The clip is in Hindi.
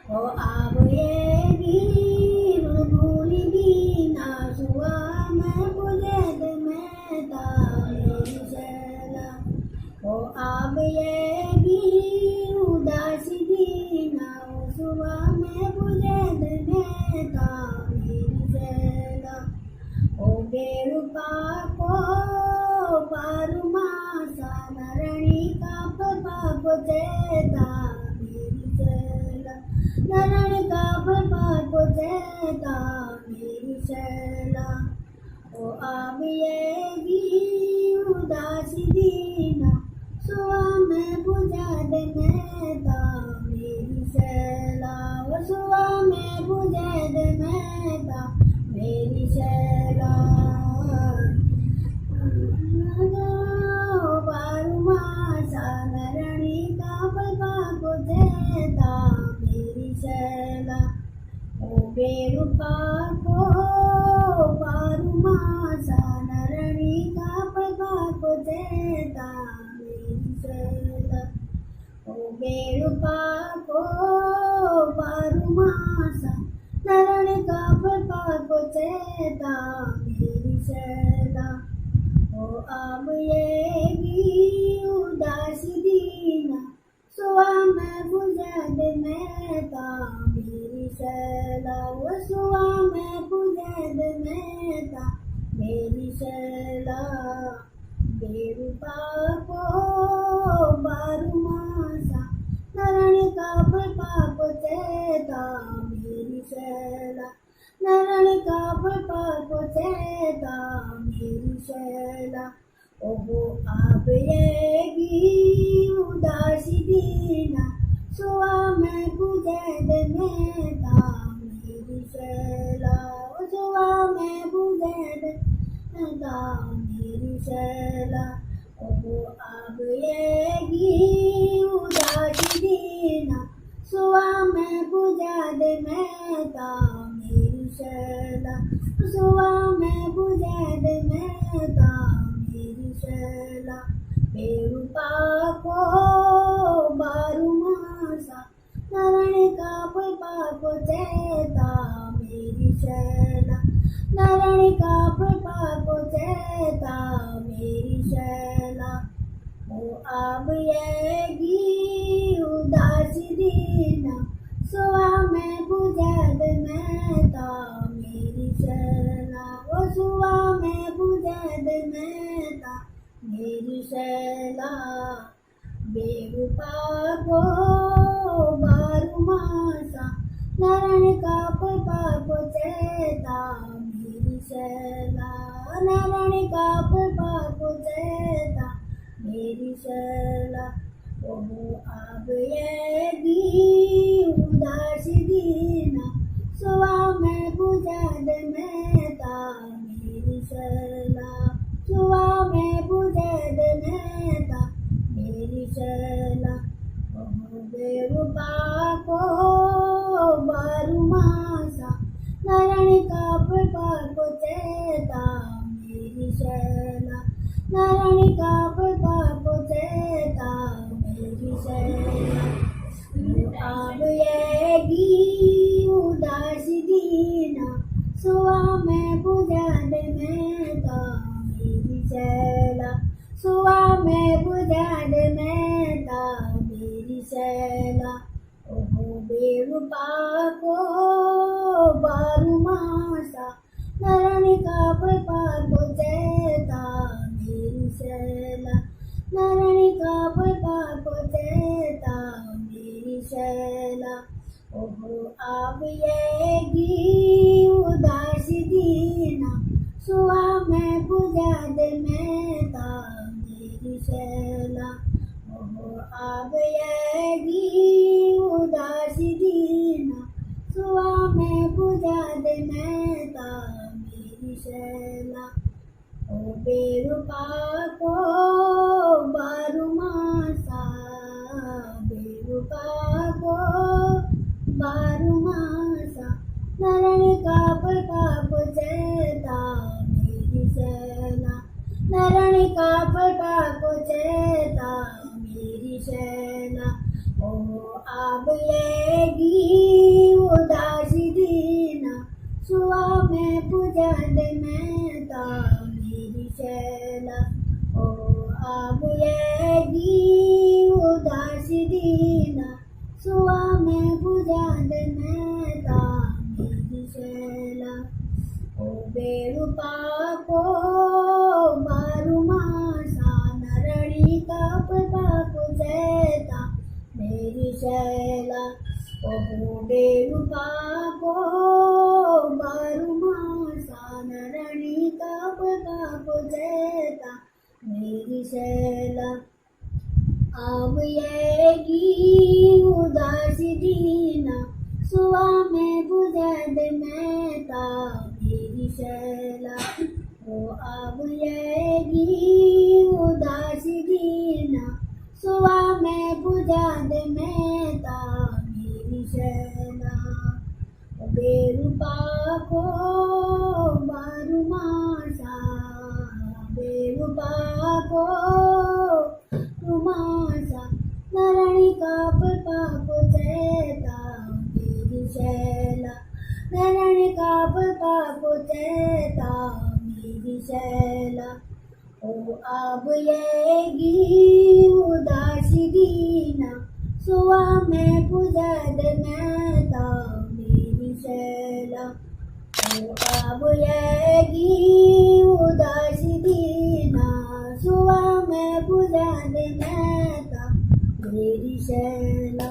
ओ आब येगी भूली भी ना सुआ मैं बुझद मैं मेरी शैला ओ आब येगी उदासी भी ना सुआ मैं बुझद मैं मेरी शैला ओ बेरुपा को पारुमासा नरणी का पाप चेता मेरी शैला नरण का पाप चेता मेरी शैला ओ आब येगी उदासी दीना सुआ मैं बुझद मेता मेरी शैला ओ सुआ मैं बुझद मेता मेरी शैला पारुमासा नरणी का पाप चेता मेरी शैला ओ बेरुपा को पारुमासा नरणी का पाप चेता मेरी शैला ओ बेरुपा को पारुमासा नरण का पाप चेता मेरी शैला ओ आब येगी उदासी दीना सुआ मैं बुझद मेता मेरी शैला ओ सुआ मैं बुझद मेता मेरी शैला बेरुपा को बारुमासा नरण का पाप चेता मेरी शैला नरण का पाप चेता मेरी शैला ओहो आब येगी उदासी दीना सुआ मैं बुझद मेता मेरी शैला ओ सुआ मैं बुझद मेता मेरी शैला ओहो आब येगी उदासी दीना सुआ मैं बुझद मेता मेरी शैला सुआ मैं बुझद मेता मेरी शैला बेरुपा को बारुमासा नरण का पाप चेता मेरी शैला नरण का पाप चेता मेरी शैला ओ आब येगी उदासी दीना सुआ मैं बुझद मेता मेरी शैला ओ सुआ मैं बुझद मेता मेरी शैला बेरुपा को बारुमासा नरण का पाप चेता मेरी शैला नरण का पाप चेता मेरी शैला ओहो आब येगी उदासी दीना सुआ मैं बुझद मेता मेरी शैला सुआ मैं बुझद मेता मेरी शैला ओहो बेरुपा को बारुमासा नरण का पाप चेता मेरी शैला नरण का पाप चेता मेरी शैला आब येगी उदासी दीना सुआ मैं बुझद मेता मेरी शैला सुआ मैं बुझद मेता मेरी शैला ओहो बेरुपा को बारुमासा नरण का पाप चेता मेरी शैला नरण का पाप चेता मेरी शैला ओहो आब येगी उदासी दीना सुआ मैं बुझद मेता मेरी शैला ओहो आब येगी उदासी दीना सुआ मैं बुझद मेता मेरी शैला ओ बेरुपा को बारुमासा बेरुपा को बारुमासा नरण का पाप चेता मेरी शैला नरण का पाप चेता मेरी शैला ओ आब येगी ओहो बेरूपा को बारुमासा नरणी काप काप जैता मेरी शैला अब येगी उदासी दीना सुआ में बुझा दे मेहता मेरी शैला ओ अब येगी उदासी दीना सुआ में बुझा दे मेहता मेरी शैला बेरूपा को बारुमासा बेरूपा को रुमासा नरणी काप पाप चैता मेरी शैला नरणी काप पाप चैता मेरी शैला ओ अब येगी उदासी दीना सुआ में पूजा दे मेहता मेरी शैला ओ अब येगी उदासी दीना सुआ में पूजा दे मेहता मेरी शैला